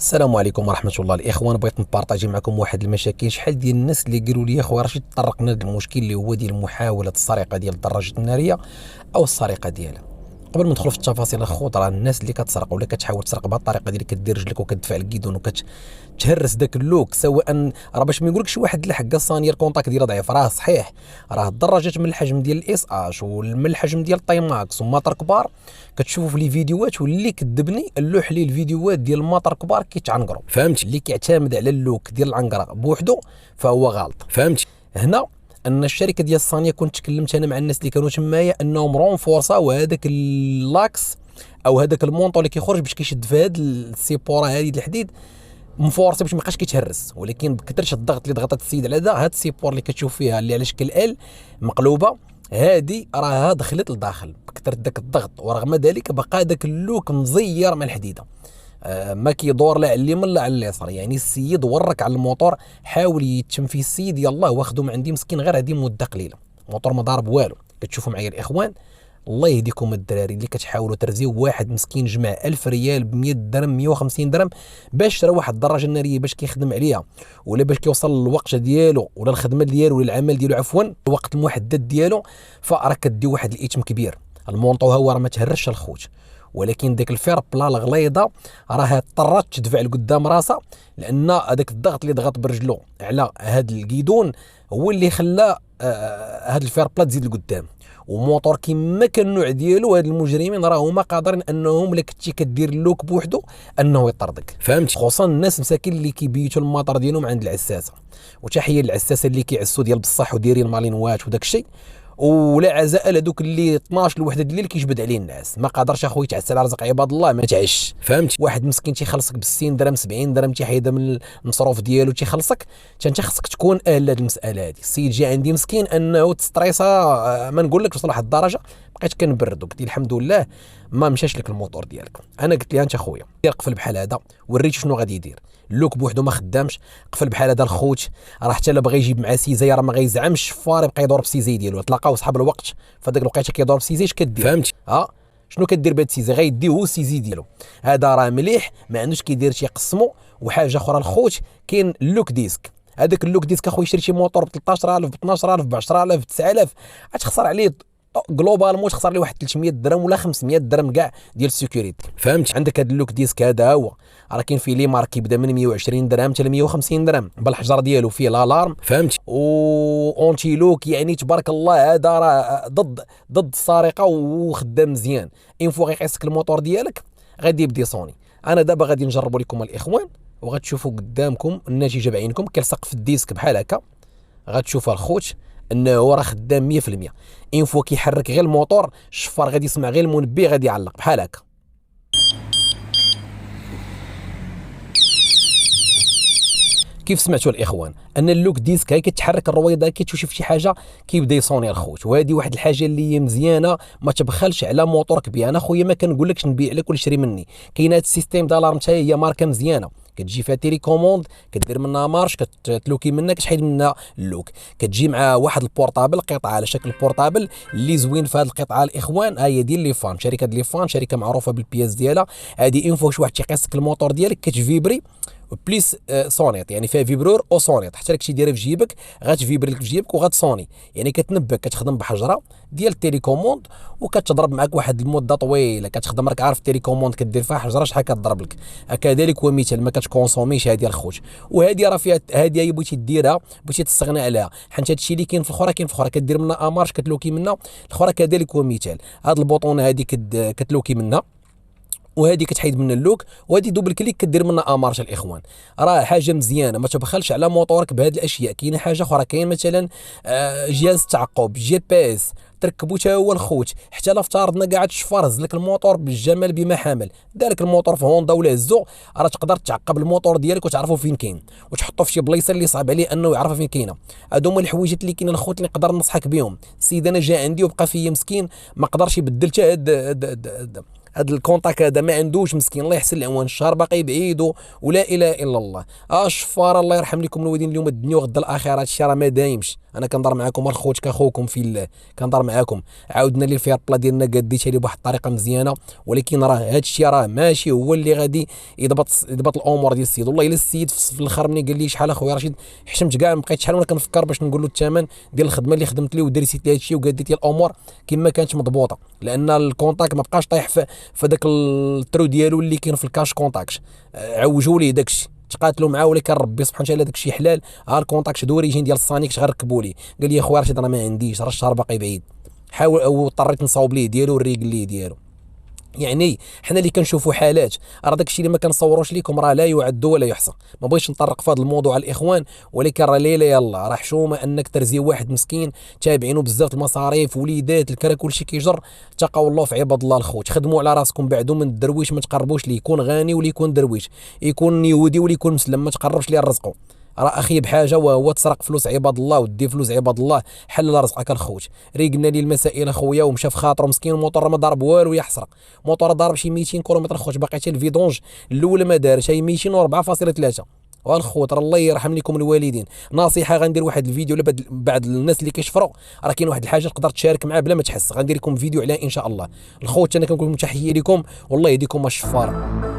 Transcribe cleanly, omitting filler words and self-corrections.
السلام عليكم ورحمة الله الإخوان. بغيت نبارطاجي معكم واحد المشاكل. شحال ديال الناس اللي قالوا لي اخويا رشيد طرقنا لهذا المشكل اللي هو ديال محاولة السرقة ديال الدراجة النارية أو السرقة ديالها. قبل ما ندخلوا في التفاصيل اخوت، راه الناس اللي كتسرق ولا كتحاول تسرق بهذه الطريقة ديال كدير رجلك وكتدفع الكيدون وكتهرس داك اللوك، سواء راه باش ما نقولكش واحد الحق الصانيه الكونتاك ديالها ضعيف، راه صحيح راه الدراجات من الحجم ديال الاس اش ومن الحجم ديال الطيماكس وماطر كبار كتشوفوا في لي فيديوهات، واللي كذبني اللوح لي الفيديوهات ديال الماطر كبار كيتعنقروا، فهمت؟ اللي كيعتمد على اللوك ديال العنقره بوحدو فهو غلط، فهمت؟ هنا ان الشركه ديال الصانيه كنت تكلمت انا مع الناس اللي كانوا تمايا انهم رونفورساو هذاك اللاكس او هذاك المونطو اللي كيخرج باش كيشد في هذه السيبوره هذه ديال الحديد مفورسي باش ما يبقاش كيتهرس. ولكن بكثرش الضغط اللي ضغطت السيد على هذا السيبور اللي كتشوف فيها اللي على شكل ال مقلوبه، هذه راها دخلت لداخل بكثره داك الضغط، ورغم ذلك بقى داك اللوك مزير من الحديده، ما كيدور لا على اليمين لا على اليسار. يعني السيد ورك على الموتور، حاول يتم فيه السيد، يلاه واخدو من عندي مسكين غير هذه مده قليله، الموتور ما ضارب والو. كتشوفوا معايا الاخوان، الله يهديكم الدراري اللي كتحاولوا ترزيو واحد مسكين جمع 1000 ريال ب 100 درهم 150 درهم باش شرا واحد الدراجه الناريه باش كيخدم عليها، ولا باش كيوصل للوقت ديالو ولا الخدمه ديالو ولا العمل ديالو عفوا الوقت المحدد ديالو، فراه كدي واحد الاثم كبير. المونطو هو راه ما تهرش الخوت، ولكن ديك الفير بلا الغليظه راه اضطرت تدفع لقدام راسها، لان هذاك الضغط اللي ضغط برجلو على هذا الكيدون هو اللي خلى هذا الفير بلا تزيد لقدام. وموتور كيما كان النوع ديالو، هاد المجرمين راه هما قادرين انهم الا كنتي كدير اللوك بوحدو انه يطردك، فهمت؟ خصوصا الناس مساكين اللي كيبيتوا المطر ديالهم عند العساسه، وتحيه للعساسه اللي كيعسوا ديال بصح ودايرين مالينوات وداك الشيء، ولا عزاء لهذوك اللي 12 لوحده الليل كيجبد عليه الناس. ما قادرش اخويا يتعسى على رزق عباد الله ما تعش، فهمت؟ واحد مسكين تيخلصك ب 60 درهم 70 درهم تيحيدها من المصروف ديالو تيخلصك، انت خصك تكون اهل لهذه المساله هذه. السيد جا عندي مسكين انه تستريسا، ما نقول لك وصل واحد الدرجه بقيت كنبرد، وقلت لي الحمد لله ما مشاش لك الموتور ديالك. انا قلت لها انت خويا قفل بحال هذا، وريتو شنو غادي يدير. اللوك بوحدو ما خدامش، قفل بحال هذا الخوت، راه حتى لا بغى يجيب مع سيزي راه ما غيزعمش الشفار يبقى يدور بسيزي ديالو. تلاقاو صحاب الوقت فداك الوقيته كيدور بسيزي، اش كدير؟ فهمت؟ شنو كدير بهاد السيزي؟ غيديه هو السيزي ديالو، هذا راه مليح ما عندوش كيدير شي يقسمو. وحاجه اخرى الخوت، كاين اللوك ديسك، هذاك اللوك ديسك اخويا شريتي موتور ب 13000 ب 12000 ب 10000 ب 9000 غتخسر عليه جلوبالمون، تخسر لي واحد 300 درهم ولا 500 درهم كاع ديال السيكوريتي، فهمت؟ عندك هذا اللوك ديسك هذا هو راه كاين فيه لي مارك كيبدا من 120 درهم حتى ل 150 درهم بالحجر ديالو، فيه الالارم، فهمت؟ اونتي لوك، يعني تبارك الله هذا راه ضد السرقه وخدام مزيان. ان فوا غيقيسك الموتور ديالك غادي يبدي صوني. انا دابا غادي نجربوا لكم الاخوان وغتشوفوا قدامكم النتيجه بعينكم. كيلصق في الديسك بحال هكا، غتشوفوا الخوت انه راه خدام 100%. ان فوا كيحرك غير الموتور الشفار غادي يسمع غير المنبه غادي يعلق بحال هكا. كيف سمعتوا الاخوان ان اللوك ديسك هاي كتحرك الرويضه، كتشوف شي حاجه كيبدا يصوني الخوت. وهذه واحد الحاجه اللي هي مزيانه، ما تبخلش على موتورك بها. انا خويا ما كنقولكش نبيع لك ولا شري مني، كاين هذا السيستيم دالارم حتى هي ماركه مزيانه، كتجي فيها تيليكوموند، كدير منها مارش، كتلوكي منها كتحيد منها اللوك، كتجي مع واحد البورطابل قطعه على شكل بورطابل اللي زوين في هذه القطعه الاخوان. هي ديال لي فان، شركه لي فان شركه معروفه بالبياس ديالها. هذه ان فوا شي واحد تيقيسك الموتور ديالك كتفيبري بليس صونيط، يعني فيها فيبرور او صونيط، حتى لك شي ديرها في جيبك غتفيبري لك في جيبك وغتصوني، يعني كتنبه. كتخدم بحجره ديال التيليكوموند وكتضرب معك واحد المده طويله، كتخدم راك عارف التيليكوموند كدير فيها حجره شحال كتضرب لك. كذلك هو مثال ما كتكونسوميش هذه الخوت. وهذه راه فيها هذه بغيتي ديرها بغيتي تستغنى عليها، حيت هادشي اللي كاين في الاخرى كاين في الاخرى كدير منها امارش كتلوكي منها الاخرى. كذلك هو مثال، هاد البوطونه هذه كتلوكي منها، وهذه كتحيد من اللوك، وهذه دوبل كليك كدير منها امارش. الاخوان راه حاجه مزيانه، ما تبخلش على موتورك بهذه الاشياء. كاينه حاجه اخرى، كاين مثلا جهاز التعقب جي بي اس تركبو حتى هو الخوت. حتى لا افترضنا قاعد الشفار هز لك الموتور بالجمال بما حمل، دارك الموتور في هوندا ولا هزو، راه تقدر تعقب الموتور ديالك وتعرفوا فين كاين وتحطو في شي بلايصه اللي صعب عليه انه يعرف فين كاينه. هادو هما الحوايجات اللي كاين الخوت اللي نقدر ننصحك بهم. السيد انا جا عندي وبقى فيا مسكين ما قدرش يبدل حتى هاد الكونتاك هذا، ما عندوش مسكين الله يحسن العوان، الشهر باقي بعيد ولا اله الا الله. الشفار الله يرحم لكم الوالدين، اليوم الدنيا وغدا الاخره، هادشي راه ما دايمش. انا كنضر معاكم الخوت كاخوكم في الله، كنضر معاكم. عاودنا لي الفير بلا ديالنا قديتها لي بواحد الطريقه مزيانه، ولكن راه هذا الشيء راه ماشي هو اللي غادي يضبط الامور ديال السيد. والله الا السيد في الاخر ملي قال لي شحال اخويا رشيد حشمت كاع، بقيت شحال وانا كنفكر باش نقول له الثمن ديال الخدمه اللي خدمت لي ودريسيت لي هذا الشيء وقديت لي الامور كما كانت مضبوطه، لان الكونتاك ما بقاش طايح في داك الترو ديالو اللي كاين في الكاش كونتاكت. عوجوا لي داك الشيء، تقاتلوا معاه، ولكن ربي سبحانه وتعالى داك الشيء حلال. ها الكونتاكت دوريجين ديال السانيك غنركبوا لي. قال لي اخويا رشيد انا ما عنديش، راه الشهر باقي بعيد. حاول او اضطريت نصاوب ليه ديالو والريق ليه ديالو. يعني حنا اللي كنشوفوا حالات، راه داك الشيء اللي ما كنصوروش لكم راه لا يعد ولا يحصى. ما بغيتش نطرق في هذا الموضوع الاخوان، ولكن راه ليله يلا راه حشومه انك ترزي واحد مسكين تابعينه بزاف المصاريف وليدات الكرا كلشي كيجر. تقوا الله في عباد الله الخوت، خدموا على راسكم بعدو من الدرويش، ما تقربوش ليه، يكون غني ولا يكون درويش، يكون يهودي ولا يكون مسلم، ما تقربش ليه الرزق. راه اخي بحاجه وهو تسرق فلوس عباد الله ودي فلوس عباد الله، حل رزقك الخوت. ريقنا لي المسائل اخويا ومشى في خاطره مسكين، الموطور ما ضرب والو يحسرق. موطور ضارب شي 200 كيلومتر خوت، باقي حتى الفيدونج الاولى ما دارش، هي 204.3. والخوت راه الله يرحم لكم الوالدين. نصيحه غندير واحد الفيديو بعد الناس اللي كيشفروا، راه كاين واحد الحاجه تقدر تشارك معاه بلا ما تحس، غندير لكم فيديو عليها ان شاء الله. الخوت انا كنقول لكم تحيه لكم، والله يهديكم الشفاره.